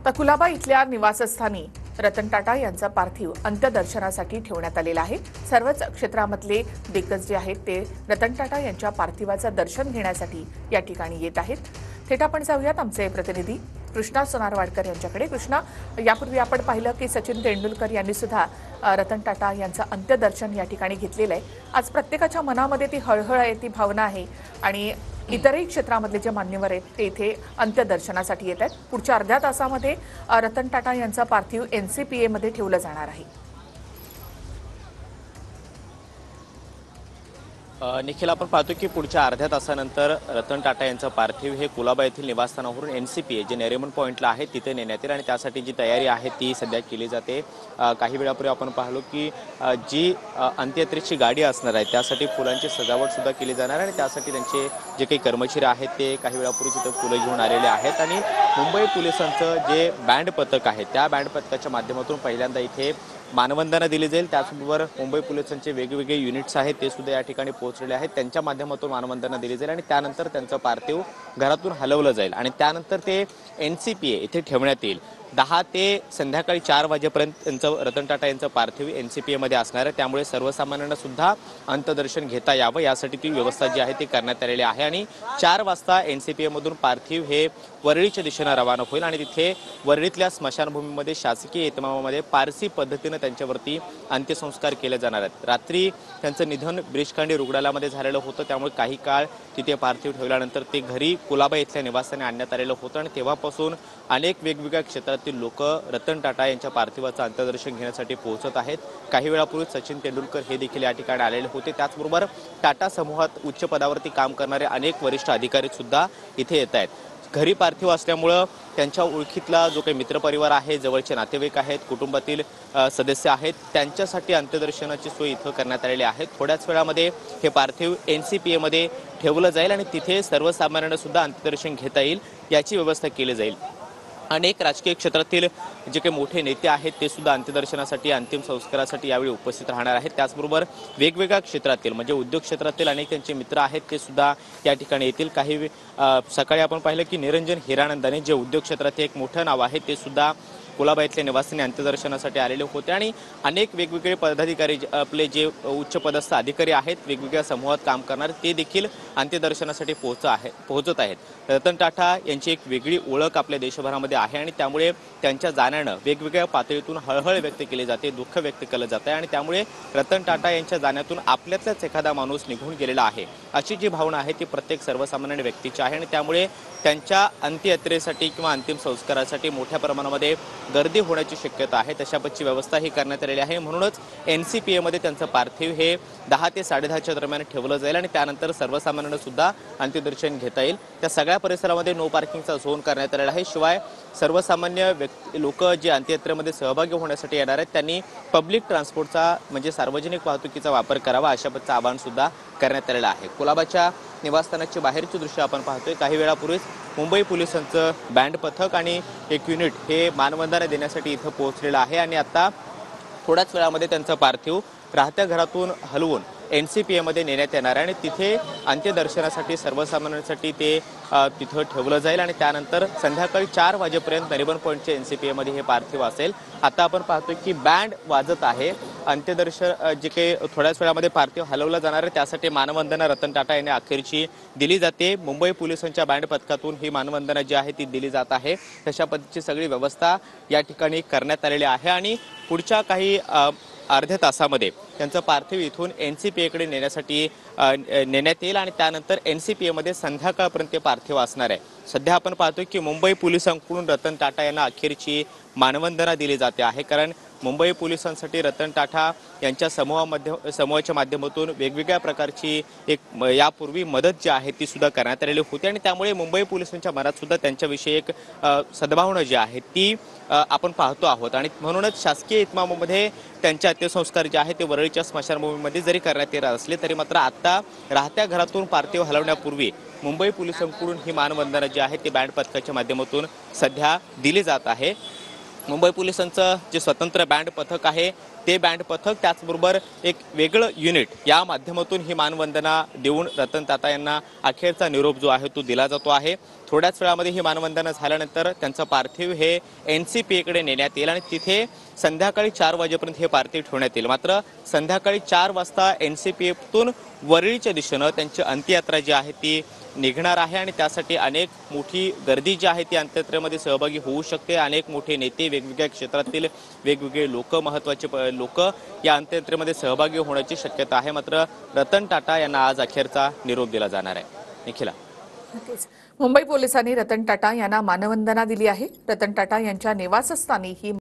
तर कुलाबा इथल्या निवासस्थानी रतन टाटा यांचा पार्थिव अंत्यदर्शनासाठी ठेवण्यात आलेला आहे। सर्वच क्षेत्रामधले दिग्गज जे आहेत ते रतन टाटा यांच्या पार्थिवाचं दर्शन घेण्यासाठी या ठिकाणी येत आहेत। थेट आपण जाऊयात आमचे प्रतिनिधी कृष्णा सोनारवाडकर यांच्याकडे। कृष्णा, यापूर्वी आपण पाहिलं की सचिन तेंडुलकर यांनी सुद्धा रतन टाटा यांचं अंत्यदर्शन या ठिकाणी घेतलेलं आहे। आज प्रत्येकाच्या मनामध्ये ती हळहळ आहे, ती भावना आहे आणि इतरही क्षेत्रामधले जे मान्यवर आहेत ते इथे अंत्यदर्शनासाठी येत आहेत। पुढच्या अर्ध्या तासामध्ये रतन टाटा यांचा पार्थिव NCPA मध्ये ठेवलं जाणार आहे। निखिल, आपण पाहतो की पुढच्या अर्ध्या तासानंतर रतन टाटा यांचं पार्थिव हे कुलाबा येथील निवासस्थानावरून NCPA जे नरिमन पॉइंटला आहे तिथे नेण्यात येईल आणि त्यासाठी जी तयारी आहे ती सध्या केली जाते। काही वेळापूर्वी आपण पाहिलो की जी अंत्ययात्रेची गाडी असणार आहे त्यासाठी फुलांची सजावट सुद्धा केली जाणार आहे आणि त्यासाठी त्यांचे जे काही कर्मचारी आहेत ते काही वेळापूर्वी तिथे फुलं घेऊन आलेले आहेत आणि मुंबई पोलिसांचं जे बँड पथक आहे त्या बँड पथकाच्या माध्यमातून पहिल्यांदा इथे मानवंदना दिली जाईल। त्याचबरोबर मुंबई पोलिसांचे वेगवेगळे युनिट्स आहेत ते सुद्धा या ठिकाणी पोहोचलेले आहेत, त्यांच्या माध्यमातून मानवंदना दिली जाईल आणि त्यानंतर त्यांचं पार्थिव घरातून हलवलं जाईल आणि त्यानंतर ते NCPA इथे ठेवण्यात येईल। 10 ते संध्याकाळी 4 वाजेपर्यंत त्यांचं रतन टाटा यांचं पार्थिव NCPA मध्ये असणार आहे, त्यामुळे सर्वसामान्यांना सुद्धा अंत्यदर्शन घेता यावं यासाठी ती व्यवस्था जी आहे ती करण्यात आलेली आहे आणि 4 वाजता NCPA मधून पार्थिव हे वरळीच्या दिशेने रवाना होईल आणि तिथे वरळीतल्या स्मशानभूमीमध्ये शासकीय इतमामामध्ये पारसी पद्धतीने त्यांच्यावरती अंत्यसंस्कार केले जाणार आहेत। रात्री त्यांचं निधन ब्रिजखंडी रुग्णालयामध्ये झालेलं होतं, त्यामुळे काही काळ तिथे पार्थिव ठेवल्यानंतर ते घरी कुलाबा इथल्या निवासाने आणण्यात आलेलं होतं आणि तेव्हापासून अनेक वेगवेगळ्या क्षेत्रातील लोक रतन टाटा यांच्या पार्थिवाचं अंत्यदर्शन घेण्यासाठी पोहोचत आहेत। काही वेळापूर्वी सचिन तेंडुलकर हे देखील या ठिकाणी आलेले होते। त्याचबरोबर टाटा समूहात उच्च पदावरती काम करणारे अनेक वरिष्ठ अधिकारी सुद्धा इथे येत आहेत। घरी पार्थिव असल्यामुळं त्यांच्या ओळखीतला जो काही मित्रपरिवार आहे, जवळचे नातेवाईक आहेत, कुटुंबातील सदस्य आहेत, त्यांच्यासाठी अंत्यदर्शनाची सोय इथं करण्यात आलेली आहे। थोड्याच वेळामध्ये हे पार्थिव NCPA मध्ये ठेवलं जाईल आणि तिथे सर्वसामान्यांना सुद्धा अंत्यदर्शन घेता येईल याची व्यवस्था केली जाईल। अनेक राजकीय क्षेत्रातील जे काही मोठे नेते आहेत ते सुद्धा अंत्यदर्शनासाठी अंतिम संस्कारासाठी यावेळी उपस्थित राहणार आहेत। त्याचबरोबर वेगवेगळ्या क्षेत्रातील म्हणजे उद्योग क्षेत्रातील अनेक त्यांचे मित्र आहेत ते सुद्धा या ठिकाणी येतील। काही सकाळी आपण पाहिलं की निरंजन हिरानंदाने जे उद्योग क्षेत्रात एक मोठं नाव आहे ते सुद्धा कुलाबा इथल्या निवासींनी अंत्यदर्शनासाठी आलेले होते आणि अनेक वेगवेगळे पदाधिकारी आपले जे उच्च पदस्थ अधिकारी आहेत वेगवेगळ्या समूहात काम करणारे ते देखील अंत्यदर्शनासाठी पोहोचत आहेत। रतन टाटा यांची एक वेगळी ओळख आपल्या देशभरामध्ये आहे आणि त्यामुळे त्यांच्या जाण्यानं वेगवेगळ्या पातळीतून हळहळ व्यक्त केली जाते, दुःख व्यक्त केलं जातं आणि त्यामुळे रतन टाटा यांच्या जाण्यातून आपल्यातलाच एखादा माणूस निघून गेलेला आहे अशी जी भावना आहे ती प्रत्येक सर्वसामान्य व्यक्तीची आहे आणि त्यामुळे त्यांच्या अंत्ययात्रेसाठी किंवा अंतिम संस्कारासाठी मोठ्या प्रमाणामध्ये गर्दी होण्याची शक्यता आहे। तशापतची व्यवस्था ही करण्यात आलेली आहे। म्हणूनच NCPA मध्ये त्यांचं पार्थिव हे 10 ते 10:30च्या दरम्यान ठेवलं जाईल आणि त्यानंतर सर्वसामान्यांना सुद्धा अंत्यदर्शन घेता येईल। त्या सगळ्या परिसरामध्ये नो पार्किंगचा झोन करण्यात आलेला आहे। शिवाय सर्वसामान्य लोक जे अंत्ययात्रेमध्ये सहभागी होण्यासाठी येणार आहेत त्यांनी पब्लिक ट्रान्सपोर्टचा म्हणजे सार्वजनिक वाहतुकीचा वापर करावा अशा पद्धतीचं आवाहन सुद्धा करण्यात आलेलं आहे। कुलाबाच्या निवासस्थानाची बाहेरची दृश्य आपण पाहतोय। काही वेळापूर्वीच मुंबई पोलिसांचं बँड पथक आणि एक युनिट हे मानवंदना देण्यासाठी इथं पोहोचलेलं आहे आणि आता थोड्याच वेळामध्ये त्यांचं पार्थिव राहत्या घरातून हलवून NCPA मध्ये नेण्यात येणार आहे आणि तिथे अंत्यदर्शनासाठी सर्वसामान्यांसाठी ते तिथं ठेवलं जाईल आणि त्यानंतर संध्याकाळी 4 वाजेपर्यंत नरिमन पॉइंटच्या NCPA मध्ये हे पार्थिव असेल। आता आपण पाहतोय की बँड वाजत आहे। अंत्यदर्शन जे काही थोड्याच वेळामध्ये पार्थिव हलवलं जाणार आहे त्यासाठी मानवंदना रतन टाटा यांनी अखेरची दिली जाते। मुंबई पोलिसांच्या बँड पथकातून ही मानवंदना जी आहे ती दिली जात आहे। तशा पद्धतीची सगळी व्यवस्था या ठिकाणी करण्यात आलेली आहे आणि पुढच्या काही अर्ध्या तासामध्ये त्यांचं पार्थिव इथून NCPA कडे नेण्यासाठी नेण्यात येईल आणि त्यानंतर NCPA मध्ये संध्याकाळपर्यंत पार्थिव असणार आहे। सध्या आपण पाहतोय की मुंबई पोलिसांकडून रतन टाटा यांना अखेरची मानवंदना दिली जाते आहे, कारण मुंबई पोलिसांसाठी रतन टाटा यांच्या समूहाच्या माध्यमातून वेगवेगळ्या प्रकारची एक यापूर्वी मदत जी आहे ती सुद्धा करण्यात आलेली होती आणि त्यामुळे मुंबई पोलिसांच्या मनात सुद्धा त्यांच्याविषयी एक सद्भावना जी आहे ती आपण पाहतो आहोत आणि म्हणूनच शासकीय इतमामामध्ये त्यांचे अंत्यसंस्कार जे आहे ते वरळीच्या स्मशानभूमीमध्ये जरी करण्यात येणार असले तरी मात्र आता राहत्या घरातून पार्थिव हलवण्यापूर्वी मुंबई पोलिसांकडून ही मानवंदना जी आहे ती बँड पथकाच्या माध्यमातून सध्या दिली जात आहे। मुंबई पोलिसांचं जे स्वतंत्र बँड पथक आहे ते बँड पथक, त्याचबरोबर एक वेगळं युनिट या माध्यमातून ही मानवंदना देऊन रतन टाटा यांना अखेरचा निरोप जो आहे तो दिला जातो आहे. थोड्याच वेळामध्ये ही मानवंदना झाल्यानंतर त्यांचं पार्थिव हे NCPA नेण्यात येईल आणि तिथे संध्याकाळी 4 वाजेपर्यंत हे पार्थिव ठेवण्यात येईल. मात्र संध्याकाळी 4 वाजता NCPAतून वरळीच्या दिशेनं त्यांची अंत्ययात्रा जी आहे ती निघणार आहे आणि त्यासाठी अनेक मोठी गर्दी जी आहे ती अंत्ययात्रेमध्ये सहभागी होऊ शकते. अनेक मोठे नेते, वेगवेगळ्या क्षेत्रातील वेगवेगळे लोक, महत्त्वाचे लोक या अंत्ययात्रेमध्ये सहभागी होण्याची शक्यता आहे. मात्र रतन टाटा यांना आज अखेरचा निरोप दिला जाणार आहे. निखिला. नक्कीच. मुंबई पोलिसांनी रतन टाटा यांना मानवंदना दिली आहे. रतन टाटा यांच्या निवासस्थानी ही